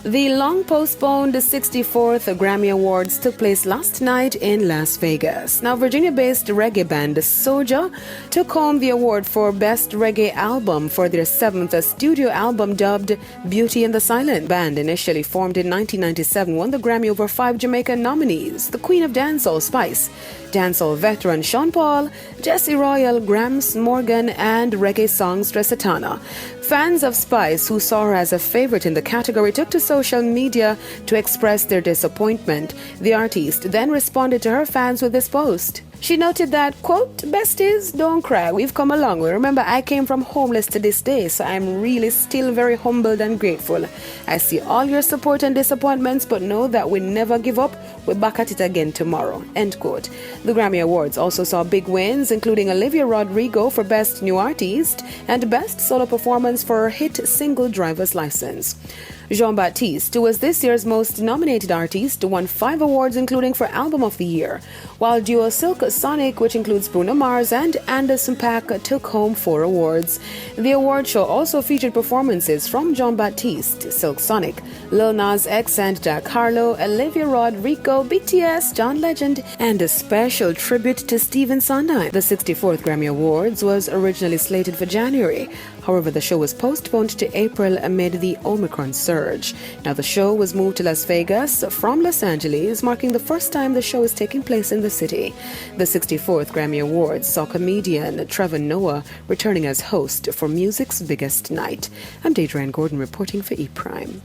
The long-postponed 64th Grammy Awards took place last night in Las Vegas. Now, Virginia-based reggae band Soja took home the award for Best Reggae Album for their 7th studio album dubbed Beauty in the Silent. Band, initially formed in 1997, won the Grammy over 5 Jamaican nominees: the Queen of Dancehall, Spice, Dancehall veteran Sean Paul, Jesse Royal, Grams Morgan, and reggae songstress Satana. Fans of Spice, who saw her as a favorite in the category, took to social media to express their disappointment. The artist then responded to her fans with this post. She noted that, quote, "Besties, don't cry. We've come a long way. Remember, I came from homeless to this day, so I'm really still very humbled and grateful. I see all your support and disappointments, but know that we never give up. We're back at it again tomorrow," end quote. The Grammy Awards also saw big wins, including Olivia Rodrigo for Best New Artist and Best Solo Performance for her hit single Driver's License. Jean-Baptiste, who was this year's most nominated artist, won 5 awards, including for Album of the Year, while duo Silk Sonic, which includes Bruno Mars and Anderson .Paak, took home 4 awards. The award show also featured performances from Jean-Baptiste, Silk Sonic, Lil Nas X and Jack Harlow, Olivia Rodrigo, BTS, John Legend, and a special tribute to Stephen Sondheim. The 64th Grammy Awards was originally slated for January. However, the show was postponed to April amid the Omicron surge. Now, the show was moved to Las Vegas from Los Angeles, marking the first time the show is taking place in the city. The 64th Grammy Awards saw comedian Trevor Noah returning as host for music's biggest night. I'm Deidre Gordon reporting for E! Prime.